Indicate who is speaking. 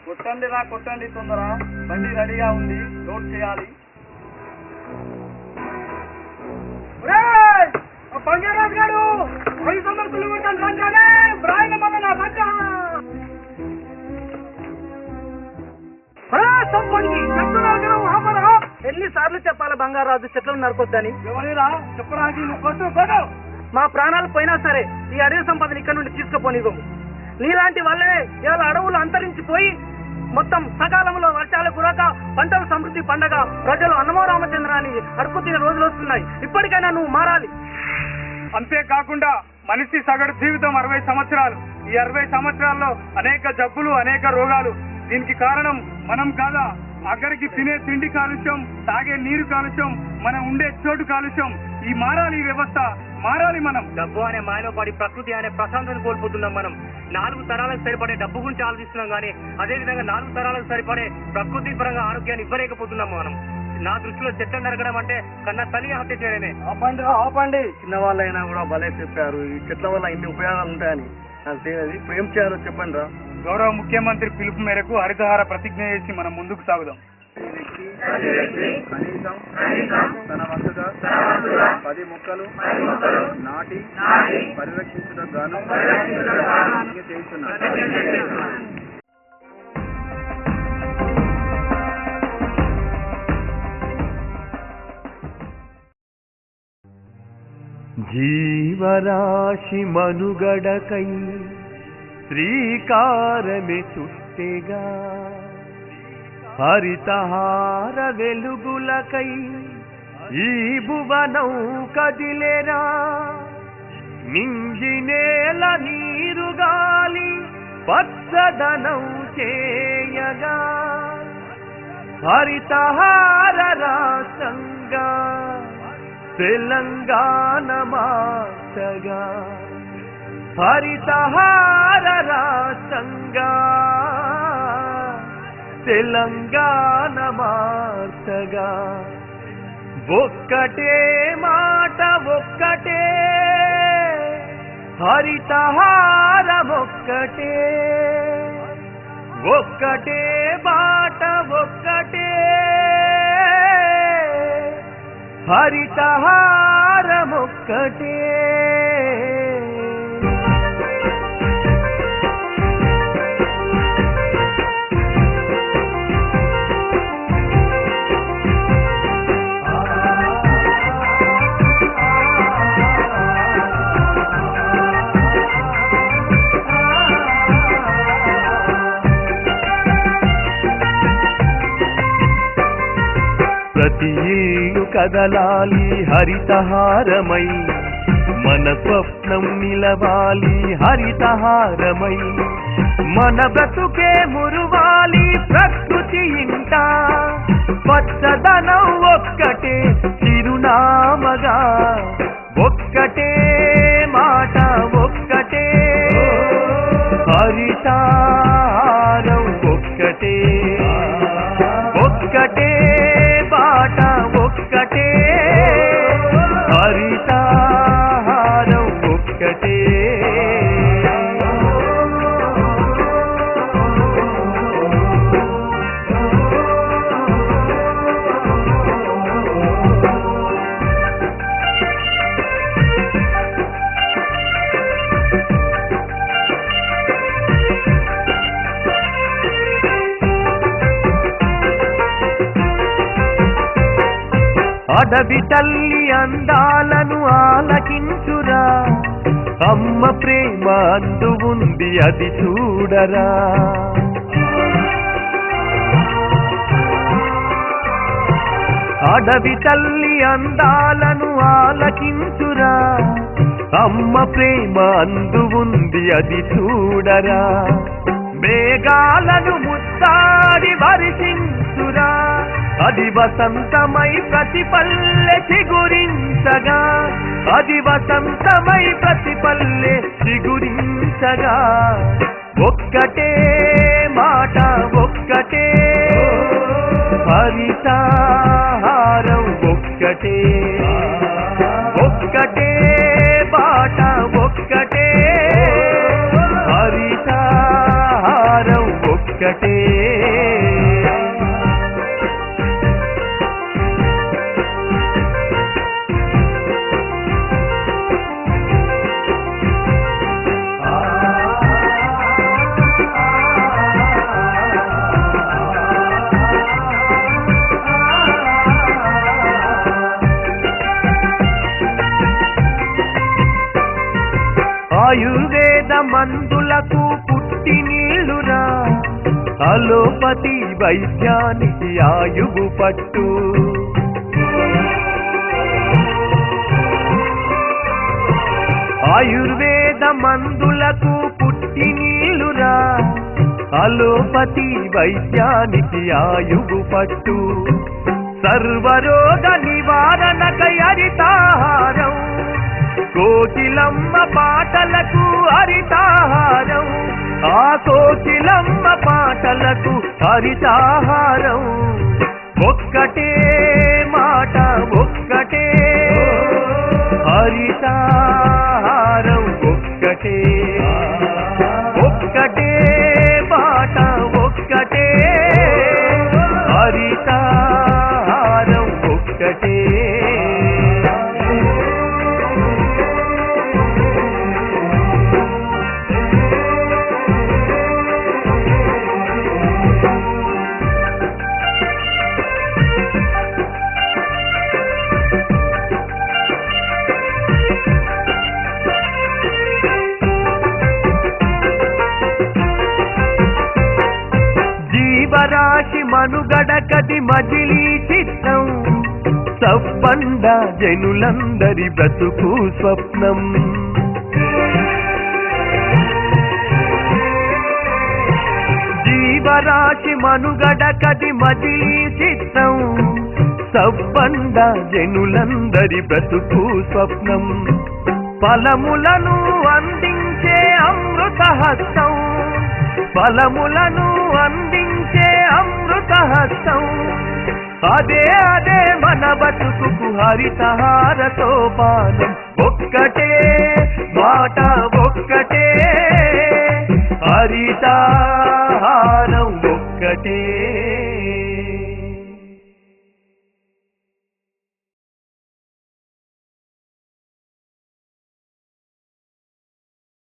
Speaker 1: కొట్టండి రా కొట్టండి తొందర, బండి రెడీగా ఉంది, లోడ్ చేయాలి. బంగారాజు గారు 500 కిలోమీటర్లు బండి బ్రాయనమ్మ నా బండి. ఎన్నిసార్లు చెప్పాలి బంగారాజు చెట్లను నరకొద్దని? ఎవరిరా చెప్పడానికి? నువ్వు మా ప్రాణాలు పోయినా సరే ఈ అడవి సంపదను ఇక్కడ నుండి తీసుకుపోనివ్వము. నీలాంటి వాళ్ళే ఇవాళ అడవులు అంతరించిపోయి మొత్తం సకాలంలో వర్షాలు కురక పంటల సమృద్ధి పండగ ప్రజలు అన్నమో రామచంద్రాన్ని అడుపు తినే రోజులు వస్తున్నాయి. ఇప్పటికైనా నువ్వు మారాలి. అంతేకాకుండా మనిషి సగటు జీవితం 60 సంవత్సరాలు. ఈ 60 సంవత్సరాల్లో అనేక జబ్బులు, అనేక రోగాలు. దీనికి కారణం మనం కాదా? అక్కడికి తినే తిండి కాలుష్యం, తాగే నీరు కాలుష్యం, మనం ఉండే చోటు కాలుష్యం. ఈ మారాలి, ఈ వ్యవస్థ మారాలి. మనం డబ్బు అనే మాయలో పడి ప్రకృతి అనే ప్రశాంతతను కోల్పోతున్నాం. మనం 4 తరాలకు సరిపడే డబ్బు గురించి ఆలోచిస్తున్నాం కానీ అదే విధంగా 4 తరాలకు సరిపడే ప్రకృతి పరంగా ఆరోగ్యాన్ని ఇవ్వలేకపోతున్నాం. మనం నా దృష్టిలో చెట్లను నరకడం అంటే కన్నా తల్లి హత్య చేయడమే. ఆపండి. చిన్నవాళ్ళైనా కూడా భలే చెప్పారు. ఈ చెట్ల వల్ల ఇన్ని ఉపయోగాలు ఉంటాయని నాకు తెలియదు. ఇప్పుడు ఏం చేయాలో చెప్పండి రా. గౌరవ ముఖ్యమంత్రి పిలుపు మేరకు హరితహార ప్రతిజ్ఞ చేసి మనం ముందుకు సాగుదాం.
Speaker 2: కనీసం తన వంతుగా 10 మొక్కలు నాటి పరిరక్షించడం గాను చేస్తున్నారు.
Speaker 3: జీవరాశి మనుగడకై శ్రీకారమే చుట్టెగా, హరితహార వెలుగులకై ఈ భువనం కదిలేరా. నింగినేల నీరు గాలి పచ్చదనం చేయగా, హరితహార రాష్ట్రంగా తెలంగాణ మార్చగా, హరితహార రాష్ట్రంగా తెలంగాణ మార్చగా. ఒక్కటే మాట ఒక్కటే, హరితహారం ఒక్కటే, ఒక్కటే బాట ఒక్కటే, హరితహారం ఒక్కటే. ప్రతి ఇల్లు కదలాలి హరితహారమై, మన స్వప్నం నిలవాలి హరితహారమై, మన బ్రతుకే మురువాలి ప్రకృతి ఇంట. పచ్చదనం ఒక్కటే చిరునామగా, ఒక్కటే మాట ఒక్కటే, హరితహారం ఒక్కటే, ఒక్కటే బాట ఒక్కటే, హరితహారం ఒక్కటే. అడవి తల్లి అందాలను ఆలకించురా, అమ్మ ప్రేమ అందు ఉంది అది చూడరా. అడవి తల్లి అందాలను ఆలకించురా, అమ్మ ప్రేమ అందు ఉంది అది చూడరా. మేఘాలను ముత్తాడి వర్షించురా, అది వసంతమై ప్రతి పల్లె చిగురించగా, అది వసంతమై ప్రతి పల్లె చిగురించగా. ఒక్కటే మాట ఒక్కటే, హరితహారం ఒక్కటే, ఒక్కటే బాట ఒక్కటే, హరితహారం ఒక్కటే. ఆయుర్వేద మందులకు పుట్టి నీళ్ళురా, అలోపతి వైద్యానికి ఆయువు పట్టు. ఆయుర్వేద మందులకు పుట్టి నీళ్ళురా, అలోపతి వైద్యానికి ఆయువు పట్టు. సర్వరోగ నివారణకై హరితాహారం, కోకిలమ్మ పాటలకు హరితాహారం, ఆ కోకిలమ్మ పాటలకు హరితాహారం. ఒక్కటే మాట ఒక్కటే హరితాహారం, ఒక్కటే ఒక్కటే మాట ఒక్కటే హరితాహారం, ఒక్కటే. జీవరాశి మనుగడకది మజిలీ చిత్రం, సబ్బండ జనులందరి బ్రతుకు స్వప్నం. జీవరాశి మనుగడకది మజిలీ చిత్రం, సబ్బండ జనులందరి బ్రతుకు స్వప్నం. ఫలములను అందించే అమృత హస్తం, ఫలములను అందించే అమృత హస్తం. అదే అదే మన బతుకు హరితహార సోపానం. ఒక్కటే మాట ఒక్కటే హరితహారం, ఒక్కటే.